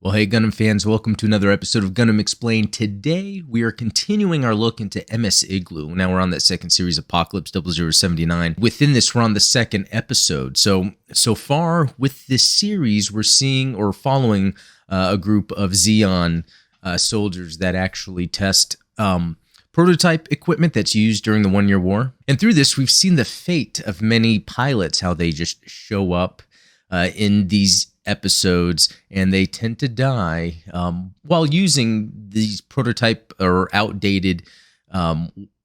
Well, hey, Gundam fans, welcome to another episode of Gundam Explained. Today, we are continuing our look into MS Igloo. Now we're on that second series, Apocalypse 0079. Within this, we're on the second episode. So far with this series, we're seeing or following a group of Zeon soldiers that actually test prototype equipment that's used during the 1 Year War. And through this, we've seen the fate of many pilots, how they just show up in these episodes and they tend to die while using these prototype or outdated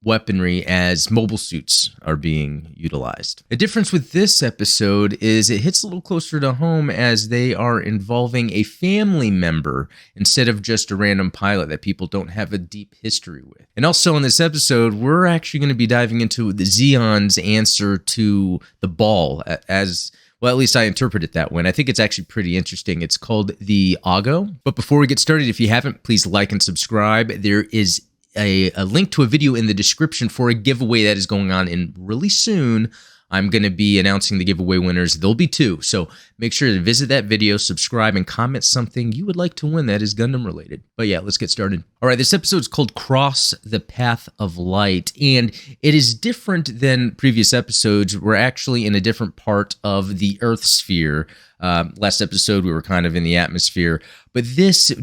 weaponry as mobile suits are being utilized. The difference with this episode is it hits a little closer to home as they are involving a family member instead of just a random pilot that people don't have a deep history with. And also in this episode, we're actually going to be diving into the Zeon's answer to the ball as well, at least I interpret it that way, and I think it's actually pretty interesting. It's called the Oggo. But before we get started, if you haven't, please like and subscribe. There is a link to a video in the description for a giveaway that is going on, and really soon, I'm going to be announcing the giveaway winners. There'll be two, so make sure to visit that video, subscribe, and comment something you would like to win that is Gundam related. But yeah, let's get started. All right, this episode is called Cross the Path of Light, and it is different than previous episodes. We're actually in a different part of the Earth sphere. Last episode, we were kind of in the atmosphere, but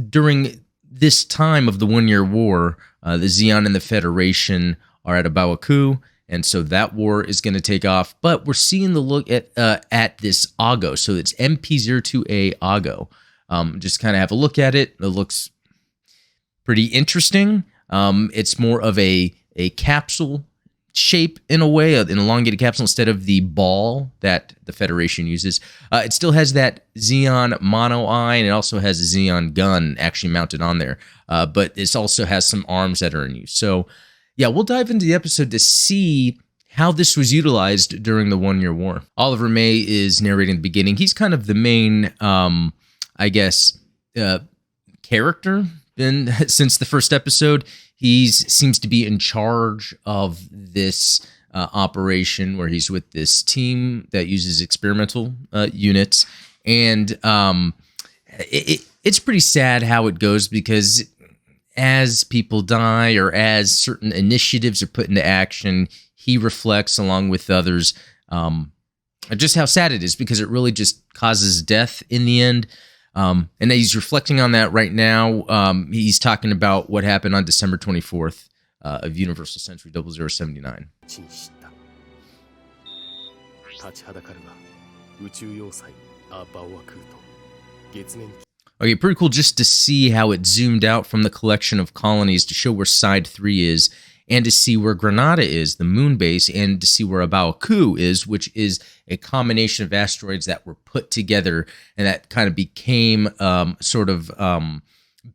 during this time of the 1 Year War, the Zeon and the Federation are at Bawaku. And so that war is going to take off, but we're seeing the look at this Oggo. So it's MP02A Oggo. Just kind of have a look at it. It looks pretty interesting. It's more of a capsule shape in a way, an elongated capsule instead of the ball that the Federation uses. It still has that Zeon mono eye, and it also has a Zeon gun actually mounted on there. But it also has some arms that are in use. So yeah, we'll dive into the episode to see how this was utilized during the 1 Year War. Oliver May is narrating the beginning. He's kind of the main, character since the first episode. He seems to be in charge of this operation where he's with this team that uses experimental units. And it's pretty sad how it goes because as people die or as certain initiatives are put into action, he reflects along with others just how sad it is because it really just causes death in the end. And he's reflecting on that right now. He's talking about what happened on December 24th of Universal Century 0079. Okay, pretty cool just to see how it zoomed out from the collection of colonies to show where Side 3 is, and to see where Granada is, the moon base, and to see where Bawaku is, which is a combination of asteroids that were put together, and that kind of became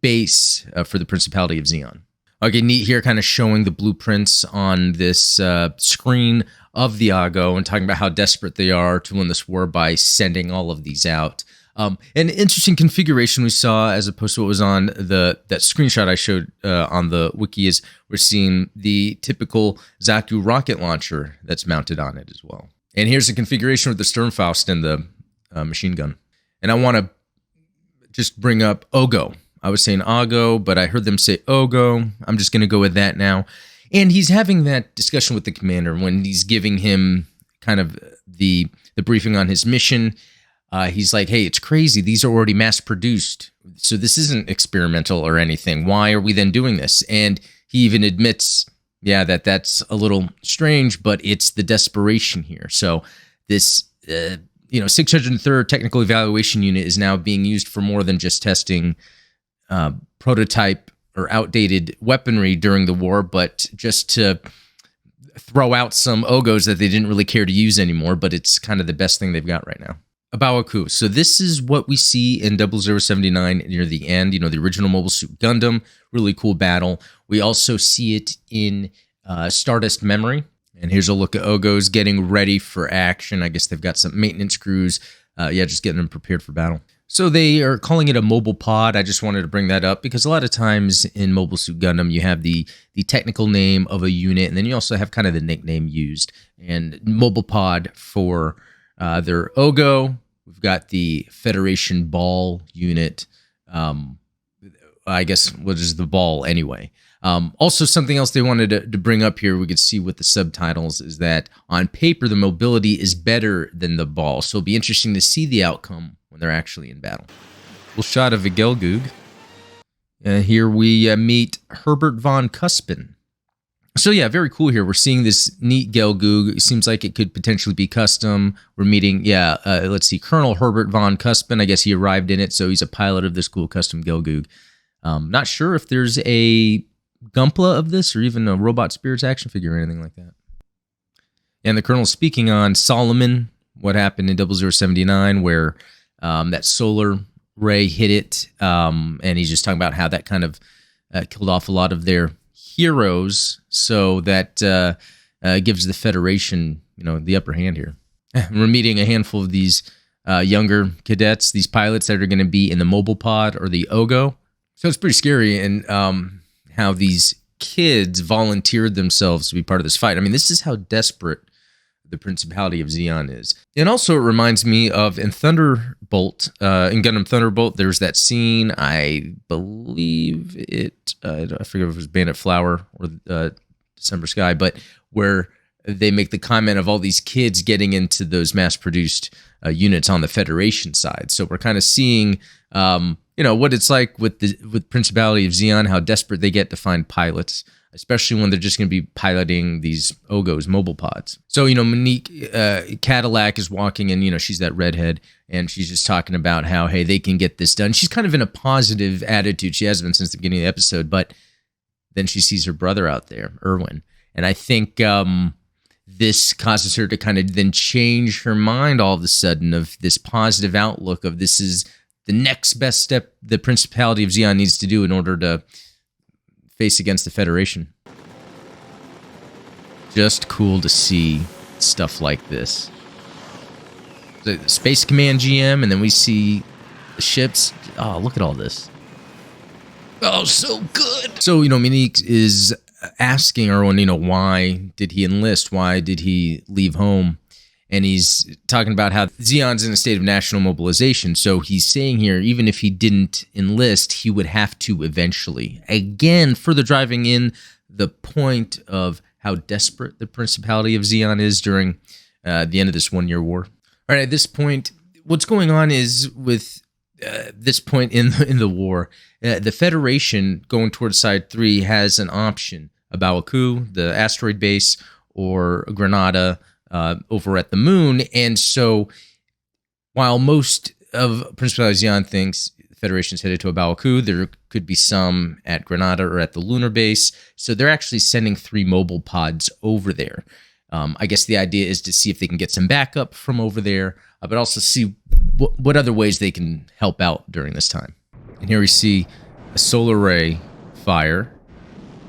base for the Principality of Zeon. Okay, neat here, kind of showing the blueprints on this screen of the Oggo and talking about how desperate they are to win this war by sending all of these out. An interesting configuration we saw as opposed to what was on that screenshot I showed on the wiki is we're seeing the typical Zaku rocket launcher that's mounted on it as well. And here's a configuration with the Sturmfaust and the machine gun. And I want to just bring up Oggo. I was saying Oggo, but I heard them say Oggo. I'm just going to go with that now. And he's having that discussion with the commander when he's giving him kind of the briefing on his mission. He's like, hey, it's crazy. These are already mass produced. So this isn't experimental or anything. Why are we then doing this? And he even admits, yeah, that's a little strange, but it's the desperation here. So this, 603rd Technical Evaluation Unit is now being used for more than just testing prototype or outdated weaponry during the war, but just to throw out some Oggos that they didn't really care to use anymore, but it's kind of the best thing they've got right now. Bawaku. So this is what we see in 0079 near the end, the original Mobile Suit Gundam. Really cool battle. We also see it in Stardust Memory. And here's a look at Oggos getting ready for action. I guess they've got some maintenance crews. Just getting them prepared for battle. So they are calling it a mobile pod. I just wanted to bring that up because a lot of times in Mobile Suit Gundam, you have the technical name of a unit, and then you also have kind of the nickname used. And mobile pod for their Oggo. We've got the Federation Ball unit I guess what is the ball anyway. Also, something else they wanted to bring up here, we could see with the subtitles, is that on paper, the mobility is better than the ball. So it'll be interesting to see the outcome when they're actually in battle. Cool shot of Vigelgug. Here we meet Herbert von Cuspin. So yeah, very cool here. We're seeing this neat Gelgoog. It seems like it could potentially be custom. We're meeting, let's see, Colonel Herbert von Cuspin. I guess he arrived in it, so he's a pilot of this cool custom Gelgoog. Not sure if there's a Gumpla of this or even a Robot Spirits action figure or anything like that. And the Colonel's speaking on Solomon, what happened in 0079, where that solar ray hit it, and he's just talking about how that kind of killed off a lot of their heroes, so that gives the Federation, the upper hand here. We're meeting a handful of these younger cadets, these pilots that are going to be in the mobile pod or the Oggo. So it's pretty scary, and how these kids volunteered themselves to be part of this fight. I mean, this is how desperate the Principality of Zeon is. And also it reminds me of in Thunderbolt, in Gundam Thunderbolt, there's that scene, I believe I forget if it was Bandit Flower or December Sky, but where they make the comment of all these kids getting into those mass-produced units on the Federation side. So we're kind of seeing, what it's like with Principality of Zeon, how desperate they get to find pilots, especially when they're just going to be piloting these Oggos mobile pods. So, Monique Cadillac is walking in, she's that redhead, and she's just talking about how, hey, they can get this done. She's kind of in a positive attitude. She has been since the beginning of the episode, but then she sees her brother out there, Erwin. And I think this causes her to kind of then change her mind all of a sudden of this positive outlook of this is the next best step the Principality of Zeon needs to do in order to face against the Federation. Just cool to see stuff like this. The Space Command GM, and then we see the ships. Oh, look at all this. Oh, so good. So, Monique is asking Erwin, why did he enlist? Why did he leave home? And he's talking about how Zeon's in a state of national mobilization. So he's saying here, even if he didn't enlist, he would have to eventually. Again, further driving in the point of how desperate the Principality of Zeon is during the end of this one-year war. All right, at this point, what's going on is with this point in the war, the Federation going towards Side 3 has an option, Abawaku, the asteroid base, or Granada, over at the moon. And so while most of Principality of Zeon thinks the Federation's headed to Abawaku, there could be some at Granada or at the lunar base. So they're actually sending 3 mobile pods over there. I guess the idea is to see if they can get some backup from over there, but also see what other ways they can help out during this time. And here we see a solar ray fire,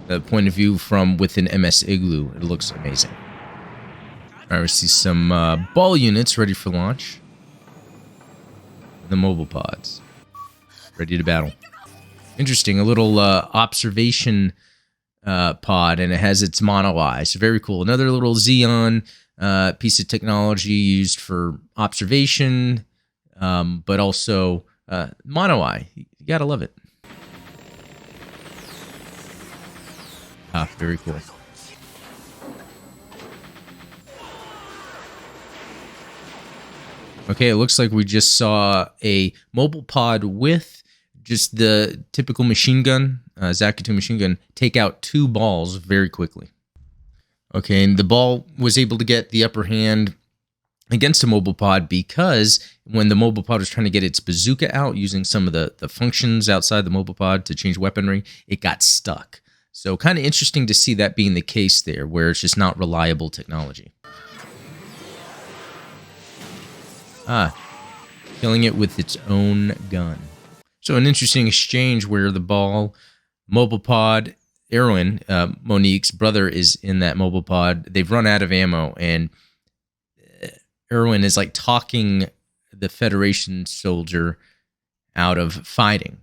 the point of view from within MS Igloo. It looks amazing. All right, we see some ball units ready for launch. The mobile pods ready to battle. Interesting, a little observation pod, and it has its mono eye. So very cool. Another little Zeon piece of technology used for observation, but also mono eye. You gotta love it. Very cool. Okay, it looks like we just saw a mobile pod with just the typical machine gun, Zakuto machine gun, take out 2 balls very quickly. Okay, and the ball was able to get the upper hand against a mobile pod because when the mobile pod was trying to get its bazooka out using some of the functions outside the mobile pod to change weaponry, it got stuck. So kind of interesting to see that being the case there, where it's just not reliable technology. Killing it with its own gun. So an interesting exchange where the ball, mobile pod, Erwin, Monique's brother, is in that mobile pod. They've run out of ammo, and Erwin is like talking the Federation soldier out of fighting,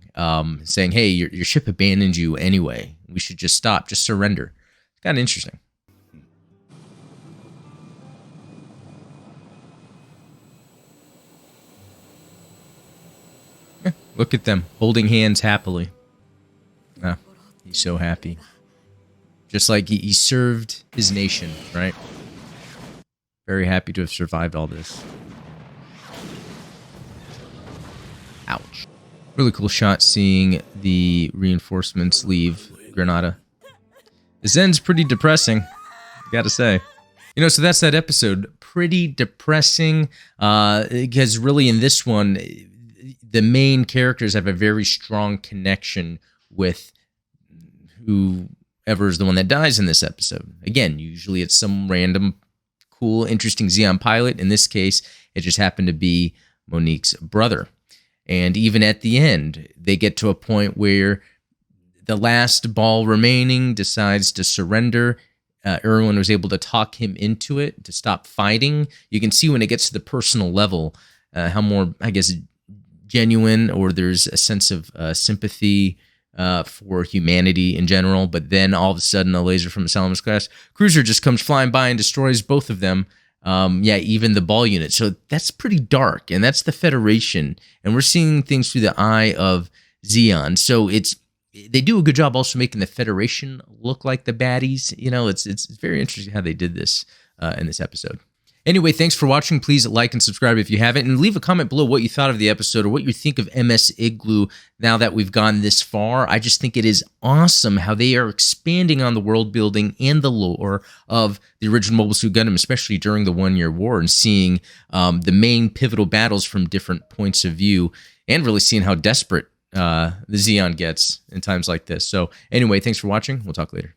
saying, hey, your ship abandoned you anyway. We should just stop, just surrender. It's kind of interesting. Look at them, holding hands happily. Ah, he's so happy. Just like he served his nation, right? Very happy to have survived all this. Ouch. Really cool shot seeing the reinforcements leave Granada. This end's pretty depressing, gotta say. You know, so that's that episode. Pretty depressing, because really in this one, the main characters have a very strong connection with whoever is the one that dies in this episode. Again, usually it's some random, cool, interesting Zeon pilot. In this case, it just happened to be Monique's brother. And even at the end, they get to a point where the last ball remaining decides to surrender. Erwin was able to talk him into it, to stop fighting. You can see when it gets to the personal level, how more, I guess, genuine, or there's a sense of sympathy for humanity in general. But then all of a sudden, a laser from a Salamis class cruiser just comes flying by and destroys both of them. Even the ball unit. So that's pretty dark, and that's the Federation. And we're seeing things through the eye of Zeon. So they do a good job also making the Federation look like the baddies. You know, it's very interesting how they did this in this episode. Anyway, thanks for watching. Please like and subscribe if you haven't, and leave a comment below what you thought of the episode or what you think of MS Igloo now that we've gone this far. I just think it is awesome how they are expanding on the world building and the lore of the original Mobile Suit Gundam, especially during the One-Year War, and seeing the main pivotal battles from different points of view, and really seeing how desperate the Zeon gets in times like this. So anyway, thanks for watching. We'll talk later.